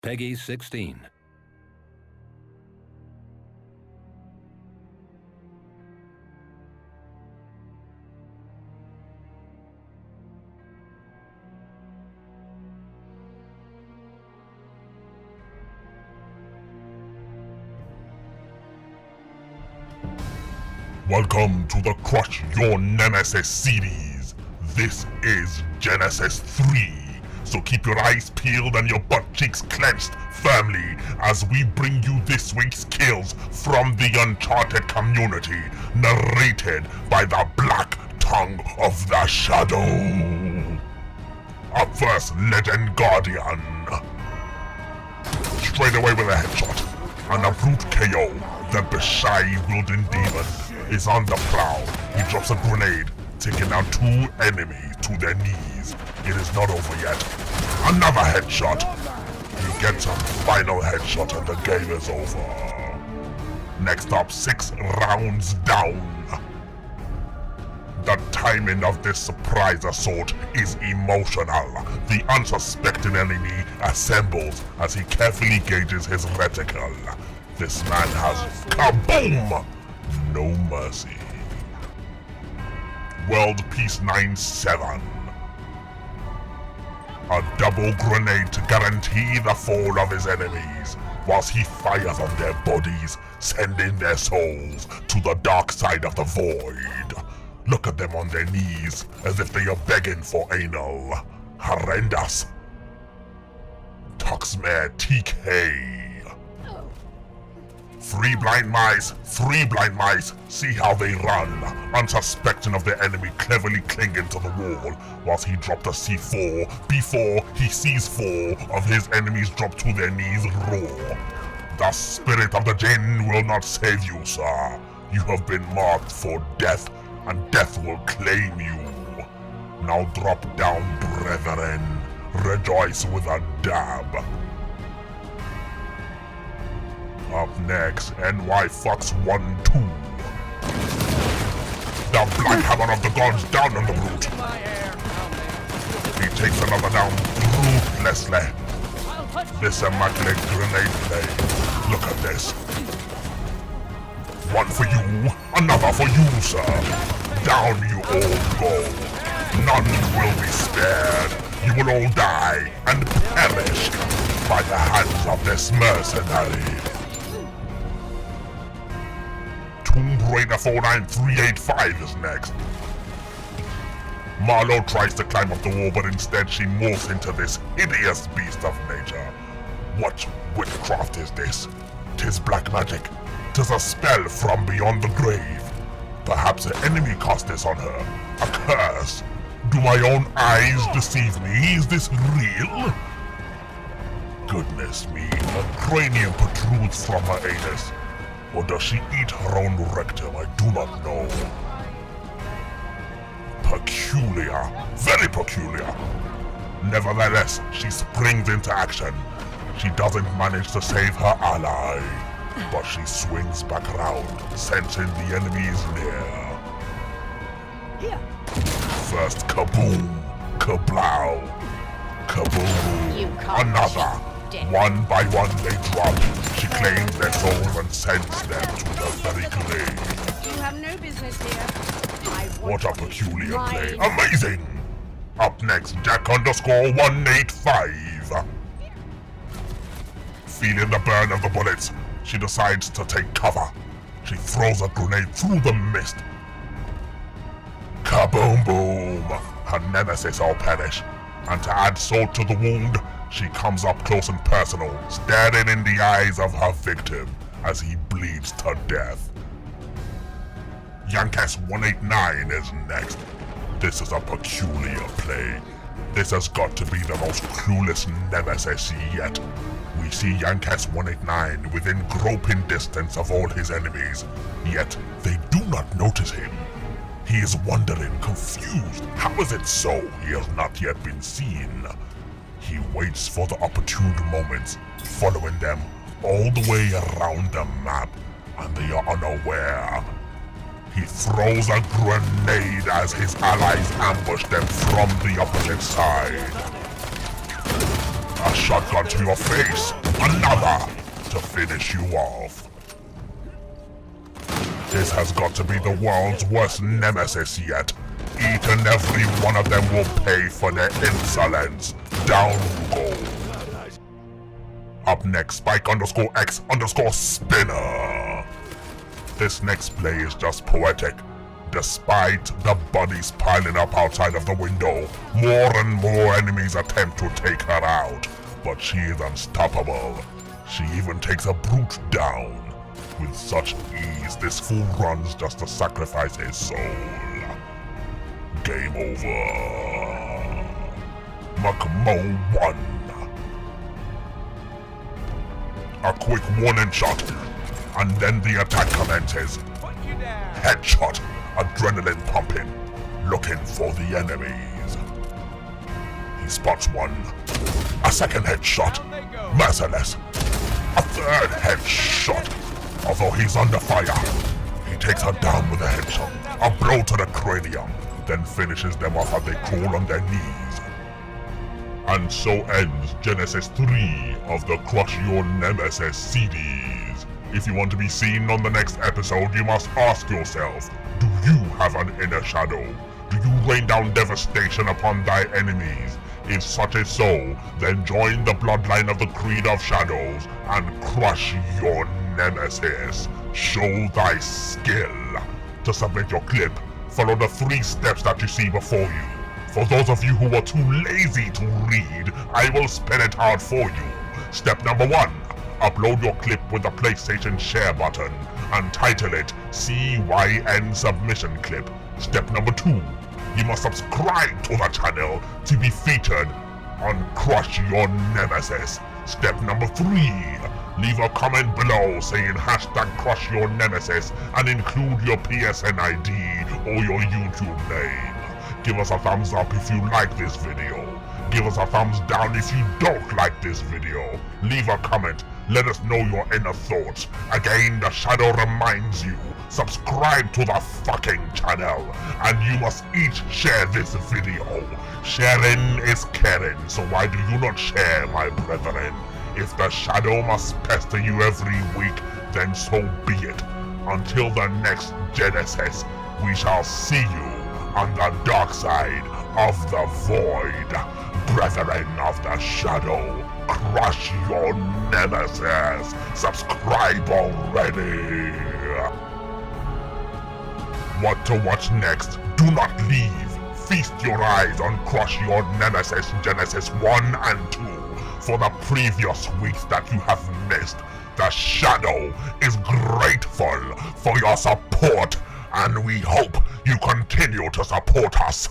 Peggy 16. Welcome to the Crush Your Nemesis series. This is Genesis 3, so keep your eyes peeled and your butt cheeks clenched firmly as we bring you this week's kills from the Uncharted community, narrated by the Black Tongue of the Shadow. Up first, Legend Guardian. Straight away with a headshot and a brute KO. The bewildered demon is on the prowl. He drops a grenade, taking down 2 enemies to their knees. It is not over yet. Another headshot. He gets a final headshot and the game is over. Next up, 6 rounds down. The timing of this surprise assault is emotional. The unsuspecting enemy assembles as he carefully gauges his reticle. This man has kaboom! No mercy. World Peace 9-7. A double grenade to guarantee the fall of his enemies, whilst he fires on their bodies, sending their souls to the dark side of the void. Look at them on their knees, as if they are begging for anal. Horrendous. Toxmare TK. 3 blind mice, see how they run, unsuspecting of their enemy cleverly clinging to the wall, whilst he dropped a C4 before he sees 4 of his enemies drop to their knees raw. The spirit of the Jinn will not save you, sir. You have been marked for death, and death will claim you. Now drop down, brethren. Rejoice with a dab. Up next, NY Fox 1-2. The Black Hammer of the Gods down on the brute. He takes another down ruthlessly. This immaculate grenade play. Look at this. 1 for you, another for you, sir. Down you all go. None will be spared. You will all die and perish by the hands of this mercenary. Tomb Raider 49385 is next. Marlowe tries to climb up the wall, but instead she morphs into this hideous beast of nature. What witchcraft is this? 'Tis black magic. 'Tis a spell from beyond the grave. Perhaps an enemy cast this on her. A curse. Do my own eyes deceive me? Is this real? Goodness me, a cranium protrudes from her anus. Or does she eat her own rectum? I do not know. Peculiar. Very peculiar. Nevertheless, she springs into action. She doesn't manage to save her ally, but she swings back around, sensing the enemy is near. First kaboom, kablow, kaboom, another. One by one they drop. She claims their souls and sends them to the very grave. You have no business here. What a peculiar play. Amazing! Up next, Jack_185. Feeling the burn of the bullets, she decides to take cover. She throws a grenade through the mist. Kaboom boom! Her nemesis all perish. And to add salt to the wound, she comes up close and personal, staring in the eyes of her victim as he bleeds to death. Yankees 189 is next. This is a peculiar play. This has got to be the most clueless nemesis yet. We see Yankees 189 within groping distance of all his enemies, yet they do not notice him. He is wondering, confused. How is it so he has not yet been seen? He waits for the opportune moments, following them all the way around the map, and they are unaware. He throws a grenade as his allies ambush them from the opposite side. A shotgun to your face. Another to finish you off. This has got to be the world's worst nemesis yet. Each and every one of them will pay for their insolence. Down you go. Up next, Spike_X_Spinner. This next play is just poetic. Despite the bodies piling up outside of the window, more and more enemies attempt to take her out. But she is unstoppable. She even takes a brute down. With such ease, this fool runs just to sacrifice his soul. Game over. Makmo 1. A quick warning shot, and then the attack commences. Headshot, adrenaline pumping, looking for the enemies. He spots one. A second headshot, merciless. A third headshot. Although he's under fire, he takes her down with a headshot, a blow to the cranium, then finishes them off as they crawl on their knees. And so ends Genesis 3 of the Crush Your Nemesis CDs. If you want to be seen on the next episode, you must ask yourself, do you have an inner shadow? Do you rain down devastation upon thy enemies? If such is so, then join the bloodline of the CreedOfShadows and crush your nemesis. Show thy skill. To submit your clip, follow the 3 steps that you see before you. For those of you who are too lazy to read, I will spell it out for you. Step number 1. Upload your clip with the PlayStation share button and title it CYN submission clip. Step number 2. You must subscribe to the channel to be featured on Crush Your Nemesis. Step number 3. Leave a comment below saying #CrushYourNemesis and include your PSN ID or your YouTube name. Give us a thumbs up if you like this video. Give us a thumbs down if you don't like this video. Leave a comment. Let us know your inner thoughts. Again, the shadow reminds you, subscribe to the fucking channel. And you must each share this video. Sharing is caring, so why do you not share, my brethren? If the shadow must pester you every week, then so be it. Until the next Genesis, we shall see you on the dark side of the void. Brethren of the shadow, crush your nemesis. Subscribe already. What to watch next? Do not leave. Feast your eyes on Crush Your Nemesis Genesis 1 and 2 for the previous weeks that you have missed. The shadow is grateful for your support, and we hope you continue to support us.